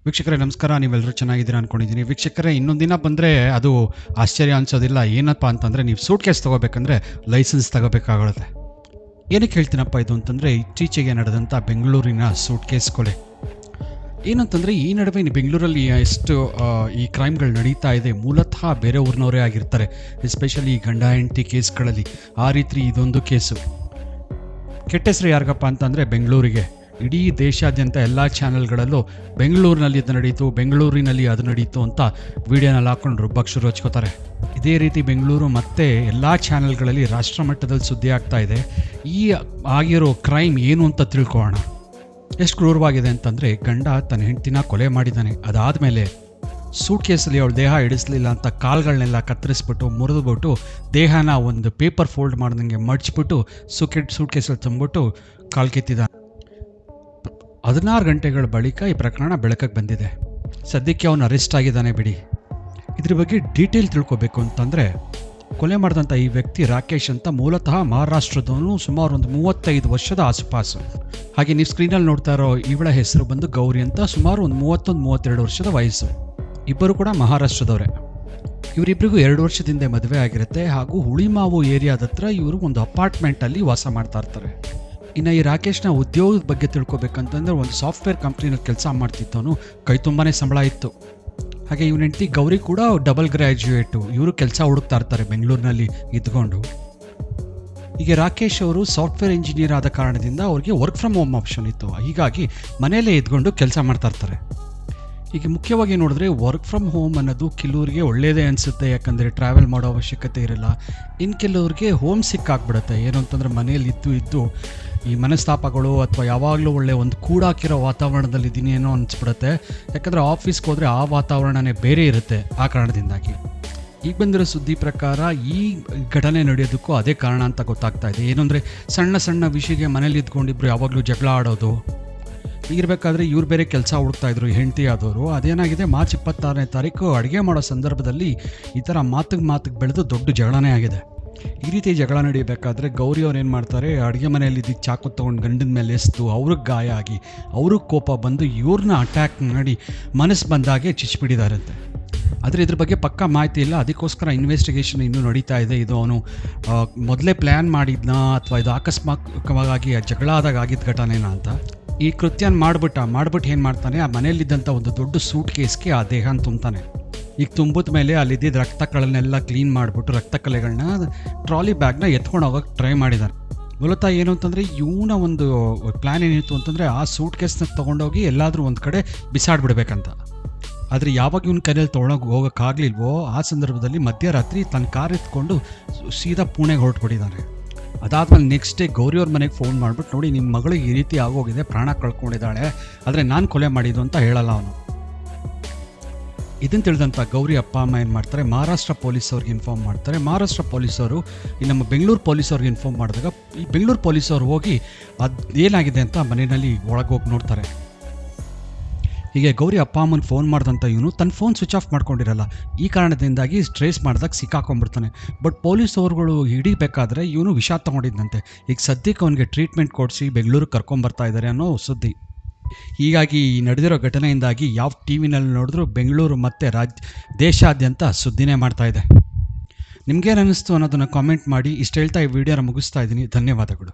ವೀಕ್ಷಕರೇ ನಮಸ್ಕಾರ, ನೀವೆಲ್ಲರೂ ಚೆನ್ನಾಗಿದ್ದೀರಾ ಅಂದ್ಕೊಂಡಿದ್ದೀನಿ. ವೀಕ್ಷಕರೇ, ಇನ್ನೊಂದು ದಿನ ಬಂದರೆ ಅದು ಆಶ್ಚರ್ಯ ಅನಿಸೋದಿಲ್ಲ. ಏನಪ್ಪ ಅಂತಂದರೆ, ನೀವು ಸೂಟ್ ಕೇಸ್ ತೊಗೋಬೇಕಂದ್ರೆ ಲೈಸೆನ್ಸ್ ತಗೋಬೇಕಾಗುತ್ತೆ. ಏನಕ್ಕೆ ಹೇಳ್ತೀನಪ್ಪ ಇದು ಅಂತಂದರೆ, ಇತ್ತೀಚೆಗೆ ನಡೆದಂಥ ಬೆಂಗಳೂರಿನ ಸೂಟ್ ಕೇಸ್ ಕೊಲೆ. ಏನಂತಂದರೆ, ಈ ನಡುವೆ ಬೆಂಗಳೂರಲ್ಲಿ ಎಷ್ಟು ಈ ಕ್ರೈಮ್ಗಳು ನಡೀತಾ ಇದೆ, ಮೂಲತಃ ಬೇರೆ ಊರಿನವರೇ ಆಗಿರ್ತಾರೆ. ಎಸ್ಪೆಷಲಿ ಈ ಗಂಡ ಹೆಂಡತಿ ಕೇಸ್ಗಳಲ್ಲಿ ಆ ರೀತಿ ಇದೊಂದು ಕೇಸು. ಕೆಟ್ಟ ಹೆಸರು ಯಾರಿಗಪ್ಪ ಅಂತಂದರೆ ಬೆಂಗಳೂರಿಗೆ. ಇಡೀ ದೇಶಾದ್ಯಂತ ಎಲ್ಲ ಚಾನೆಲ್ಗಳಲ್ಲೂ ಬೆಂಗಳೂರಿನಲ್ಲಿ ಇದು ನಡೀತು, ಬೆಂಗಳೂರಿನಲ್ಲಿ ಅದು ನಡೀತು ಅಂತ ವಿಡಿಯೋನಲ್ಲಿ ಹಾಕೊಂಡು ರುಬ್ಬಕ್ಕೆ ಶುರು ಹಚ್ಕೋತಾರೆ. ಇದೇ ರೀತಿ ಬೆಂಗಳೂರು ಮತ್ತೆ ಎಲ್ಲ ಚಾನೆಲ್ಗಳಲ್ಲಿ ರಾಷ್ಟ್ರ ಮಟ್ಟದಲ್ಲಿ ಸುದ್ದಿ ಆಗ್ತಾ ಇದೆ. ಈ ಆಗಿರೋ ಕ್ರೈಮ್ ಏನು ಅಂತ ತಿಳ್ಕೊಳ್ಳೋಣ. ಎಷ್ಟು ಕ್ರೂರವಾಗಿದೆ ಅಂತಂದರೆ, ಗಂಡ ತನ್ನ ಹೆಂಡತಿನ ಕೊಲೆ ಮಾಡಿದ್ದಾನೆ. ಅದಾದಮೇಲೆ ಸೂಟ್ ಕೇಸಲ್ಲಿ ಅವಳು ದೇಹ ಇಡಿಸಲಿಲ್ಲ ಅಂತ ಕಾಲ್ಗಳನ್ನೆಲ್ಲ ಕತ್ತರಿಸ್ಬಿಟ್ಟು ಮುರಿದುಬಿಟ್ಟು ದೇಹನ ಒಂದು ಪೇಪರ್ ಫೋಲ್ಡ್ ಮಾಡ್ದಂಗೆ ಮಡ್ಚಿಬಿಟ್ಟು ಸೂಟ್ ಕೇಸಲ್ಲಿ ತುಂಬಿಬಿಟ್ಟು ಕಾಲು ಕಿತ್ತಿದ್ದಾನೆ. 16 ಗಂಟೆಗಳ ಬಳಿಕ ಈ ಪ್ರಕರಣ ಬೆಳಕಿಗೆ ಬಂದಿದೆ. ಸದ್ಯಕ್ಕೆ ಅವನು ಅರೆಸ್ಟ್ ಆಗಿದ್ದಾನೆ ಬಿಡಿ. ಇದ್ರ ಬಗ್ಗೆ ಡೀಟೇಲ್ ತಿಳ್ಕೊಬೇಕು ಅಂತಂದರೆ, ಕೊಲೆ ಮಾಡಿದಂಥ ಈ ವ್ಯಕ್ತಿ ರಾಕೇಶ್ ಅಂತ ಮೂಲತಃ ಮಹಾರಾಷ್ಟ್ರದವನು. ಸುಮಾರು ಒಂದು 35 ವರ್ಷದ ಆಸುಪಾಸು. ಹಾಗೆ ನೀವು ಸ್ಕ್ರೀನಲ್ಲಿ ನೋಡ್ತಾ ಇರೋ ಇವಳ ಹೆಸರು ಬಂದು ಗೌರಿ ಅಂತ. ಸುಮಾರು ಒಂದು 31-32 ವರ್ಷದ ವಯಸ್ಸು. ಇಬ್ಬರು ಕೂಡ ಮಹಾರಾಷ್ಟ್ರದವರೇ. ಇವರಿಬ್ಬರಿಗೂ 2 ವರ್ಷದಿಂದ ಮದುವೆ ಆಗಿರುತ್ತೆ. ಹಾಗೂ ಹುಳಿಮಾವು ಏರಿಯಾದ ಹತ್ರ ಇವರು ಒಂದು ಅಪಾರ್ಟ್ಮೆಂಟಲ್ಲಿ ವಾಸ ಮಾಡ್ತಾ ಇರ್ತಾರೆ. ಇನ್ನು ಈ ರಾಕೇಶ್ನ ಉದ್ಯೋಗದ ಬಗ್ಗೆ ತಿಳ್ಕೊಬೇಕಂತಂದರೆ, ಒಂದು ಸಾಫ್ಟ್ವೇರ್ ಕಂಪ್ನಿನಲ್ಲಿ ಕೆಲಸ ಮಾಡ್ತಿದ್ದವನು. ಕೈ ತುಂಬಾ ಸಂಬಳ ಇತ್ತು. ಹಾಗೆ ಇವನ ಹೆಂಡತಿ ಗೌರಿ ಕೂಡ ಡಬಲ್ ಗ್ರ್ಯಾಜುಯೇಟು. ಇವರು ಕೆಲಸ ಹುಡುಕ್ತಾ ಇರ್ತಾರೆ ಬೆಂಗಳೂರಿನಲ್ಲಿ ಇದ್ಕೊಂಡು. ಹೀಗೆ ರಾಕೇಶ್ ಅವರು ಸಾಫ್ಟ್ವೇರ್ ಇಂಜಿನಿಯರ್ ಆದ ಕಾರಣದಿಂದ ಅವ್ರಿಗೆ ವರ್ಕ್ ಫ್ರಮ್ ಹೋಮ್ ಆಪ್ಷನ್ ಇತ್ತು. ಹೀಗಾಗಿ ಮನೆಯಲ್ಲೇ ಇದ್ಕೊಂಡು ಕೆಲಸ ಮಾಡ್ತಾ ಇರ್ತಾರೆ. ಈಗ ಮುಖ್ಯವಾಗಿ ನೋಡಿದ್ರೆ ವರ್ಕ್ ಫ್ರಮ್ ಹೋಮ್ ಅನ್ನೋದು ಕೆಲವ್ರಿಗೆ ಒಳ್ಳೆಯದೇ ಅನಿಸುತ್ತೆ. ಯಾಕಂದರೆ ಟ್ರಾವೆಲ್ ಮಾಡೋ ಅವಶ್ಯಕತೆ ಇರಲ್ಲ. ಇನ್ನು ಕೆಲವ್ರಿಗೆ ಹೋಮ್ ಸಿಕ್ ಆಗಿಬಿಡುತ್ತೆ. ಏನು ಅಂತಂದರೆ, ಮನೆಯಲ್ಲಿ ಇದ್ದು ಈ ಮನಸ್ತಾಪಗಳು ಅಥವಾ ಯಾವಾಗಲೂ ಒಳ್ಳೆ ಒಂದು ಕೂಡಾಕಿರೋ ವಾತಾವರಣದಲ್ಲಿ ಇದ್ದೀನಿ ಏನೋ ಅನಿಸ್ಬಿಡುತ್ತೆ. ಯಾಕಂದರೆ ಆಫೀಸ್ಗೆ ಹೋದರೆ ಆ ವಾತಾವರಣನೇ ಬೇರೆ ಇರುತ್ತೆ. ಆ ಕಾರಣದಿಂದಾಗಿ ಈಗ ಬಂದಿರೋ ಸುದ್ದಿ ಪ್ರಕಾರ ಈ ಘಟನೆ ನಡೆಯೋದಕ್ಕೂ ಅದೇ ಕಾರಣ ಅಂತ ಗೊತ್ತಾಗ್ತಾ ಇದೆ. ಏನು ಅಂದರೆ, ಸಣ್ಣ ಸಣ್ಣ ವಿಷಯಕ್ಕೆ ಮನೇಲಿ ಇದ್ಕೊಂಡಿಬ್ರು ಯಾವಾಗಲೂ ಜಗಳ ಆಡೋದು. ಹೀಗಿರಬೇಕಾದ್ರೆ ಇವ್ರು ಬೇರೆ ಕೆಲಸ ಹುಡುಕ್ತಾಯಿದ್ರು, ಹೆಂಡತಿ ಆದವರು. ಅದೇನಾಗಿದೆ, ಮಾರ್ಚ್ 26ನೇ ತಾರೀಕು ಅಡುಗೆ ಮಾಡೋ ಸಂದರ್ಭದಲ್ಲಿ ಈ ಥರ ಮಾತಿಗೆ ಬೆಳೆದು ದೊಡ್ಡ ಜಗಳನೇ ಆಗಿದೆ. ಈ ರೀತಿ ಜಗಳ ನಡೆಯಬೇಕಾದ್ರೆ ಗೌರಿ ಅವ್ರು ಏನು ಮಾಡ್ತಾರೆ, ಅಡುಗೆ ಮನೆಯಲ್ಲಿ ಇದ್ದಿದ್ದು ಚಾಕು ತೊಗೊಂಡು ಗಂಡನ ಮೇಲೆ ಎಸ್ತು ಅವ್ರಿಗೆ ಗಾಯ ಆಗಿ ಅವ್ರಿಗೆ ಕೋಪ ಬಂದು ಇವ್ರನ್ನ ಅಟ್ಯಾಕ್ ಮಾಡಿ ಮನಸ್ಸು ಬಂದಾಗೆ ಚಿಚ್ಚಿಬಿಟ್ಟಿದ್ದಾರಂತೆ. ಆದರೆ ಇದ್ರ ಬಗ್ಗೆ ಪಕ್ಕಾ ಮಾಹಿತಿ ಇಲ್ಲ. ಅದಕ್ಕೋಸ್ಕರ ಇನ್ವೆಸ್ಟಿಗೇಷನ್ ಇನ್ನೂ ನಡೀತಾ ಇದೆ. ಇದು ಅವನು ಮೊದಲೇ ಪ್ಲ್ಯಾನ್ ಮಾಡಿದ್ನಾ ಅಥವಾ ಇದು ಆಕಸ್ಮಿಕವಾಗಿ ಜಗಳ ಆದಾಗ ಆಗಿದ್ದ ಘಟನೆನಾ ಅಂತ. ಈ ಕೃತ್ಯನ ಮಾಡ್ಬಿಟ್ಟು ಏನು ಮಾಡ್ತಾನೆ, ಆ ಮನೆಯಲ್ಲಿದ್ದಂಥ ಒಂದು ದೊಡ್ಡ ಸೂಟ್ ಕೇಸ್ಗೆ ಆ ದೇಹನ ತುಂಬ್ತಾನೆ. ಈಗ ತುಂಬಿದ ಮೇಲೆ ಅಲ್ಲಿದ್ದ ರಕ್ತಗಳನ್ನೆಲ್ಲ ಕ್ಲೀನ್ ಮಾಡಿಬಿಟ್ಟು ರಕ್ತ ಕಲೆಗಳನ್ನ ಟ್ರಾಲಿ ಬ್ಯಾಗ್ನ ಎತ್ಕೊಂಡು ಹೋಗೋಕ್ಕೆ ಟ್ರೈ ಮಾಡಿದ್ದಾನೆ. ಮೂಲತಃ ಏನು ಅಂತಂದರೆ, ಇವನ ಒಂದು ಪ್ಲ್ಯಾನ್ ಏನಿತ್ತು ಅಂತಂದರೆ, ಆ ಸೂಟ್ ಕೇಸ್ನ ತೊಗೊಂಡೋಗಿ ಎಲ್ಲಾದರೂ ಒಂದು ಕಡೆ ಬಿಸಾಡ್ಬಿಡ್ಬೇಕಂತ. ಆದರೆ ಯಾವಾಗ ಇವನ ಕೈಯಲ್ಲಿ ಹೋಗೋಕ್ಕಾಗಲಿಲ್ವೋ ಆ ಸಂದರ್ಭದಲ್ಲಿ ಮಧ್ಯರಾತ್ರಿ ತನ್ನ ಕಾರ್ ಎತ್ಕೊಂಡು ಸೀದಾ ಪುಣೆಗೆ ಹೊರಟ್ಬಿಟ್ಟಿದ್ದಾನೆ. ಅದಾದಮೇಲೆ ನೆಕ್ಸ್ಟ್ ಡೇ ಗೌರಿಯವ್ರ ಮನೆಗೆ ಫೋನ್ ಮಾಡಿಬಿಟ್ಟು, ನೋಡಿ ನಿಮ್ಮ ಮಗಳಿಗೆ ಈ ರೀತಿ ಆಗೋಗಿದೆ, ಪ್ರಾಣ ಕಳ್ಕೊಂಡಿದ್ದಾಳೆ, ಆದರೆ ನಾನು ಕೊಲೆ ಮಾಡಿದ್ದು ಅಂತ ಹೇಳಲ್ಲ ಅವನು. ಇದನ್ನು ತಿಳಿದಂಥ ಗೌರಿ ಅಪ್ಪ ಅಮ್ಮ ಏನು ಮಾಡ್ತಾರೆ, ಮಹಾರಾಷ್ಟ್ರ ಪೊಲೀಸವ್ರಿಗೆ ಇನ್ಫಾರ್ಮ್ ಮಾಡ್ತಾರೆ. ಮಹಾರಾಷ್ಟ್ರ ಪೊಲೀಸವರು ಈ ನಮ್ಮ ಬೆಂಗಳೂರು ಪೊಲೀಸವ್ರಿಗೆ ಇನ್ಫಾರ್ಮ್ ಮಾಡಿದಾಗ ಈ ಬೆಂಗಳೂರು ಪೊಲೀಸವ್ರು ಹೋಗಿ ಅದು ಏನಾಗಿದೆ ಅಂತ ಮನೆಯಲ್ಲಿ ಒಳಗೆ ಹೋಗಿ ನೋಡ್ತಾರೆ. ಹೀಗೆ ಗೌರಿ ಅಪ್ಪ ಅಮ್ಮನ ಫೋನ್ ಮಾಡಿದಂಥ ಇವನು ತನ್ನ ಫೋನ್ ಸ್ವಿಚ್ ಆಫ್ ಮಾಡ್ಕೊಂಡಿರಲ್ಲ. ಈ ಕಾರಣದಿಂದಾಗಿ ಟ್ರೇಸ್ ಮಾಡಿದಾಗ ಸಿಕ್ಕಾಕೊಂಡ್ಬಿಡ್ತಾನೆ. ಬಟ್ ಪೊಲೀಸವ್ರುಗಳು ಹಿಡಿಬೇಕಾದ್ರೆ ಇವನು ವಿಷ ತೊಗೊಂಡಿದ್ದಂತೆ. ಈಗ ಸದ್ಯಕ್ಕೆ ಅವನಿಗೆ ಟ್ರೀಟ್ಮೆಂಟ್ ಕೊಡಿಸಿ ಬೆಂಗಳೂರಿಗೆ ಕರ್ಕೊಂಬರ್ತಾ ಇದ್ದಾರೆ ಅನ್ನೋ ಸುದ್ದಿ. ಹೀಗಾಗಿ ಈ ನಡೆದಿರೋ ಘಟನೆಯಿಂದಾಗಿ ಯಾವ ಟಿ ವಿನಲ್ಲಿ ನೋಡಿದ್ರೂ ಬೆಂಗಳೂರು ಮತ್ತು ದೇಶಾದ್ಯಂತ ಸುದ್ದಿನೇ ಮಾಡ್ತಾ ಇದೆ. ನಿಮಗೇನು ಅನ್ನಿಸ್ತು ಅನ್ನೋದನ್ನು ಕಾಮೆಂಟ್ ಮಾಡಿ. ಇಷ್ಟು ಹೇಳ್ತಾ ಈ ವಿಡಿಯೋನ ಮುಗಿಸ್ತಾ ಇದ್ದೀನಿ. ಧನ್ಯವಾದಗಳು.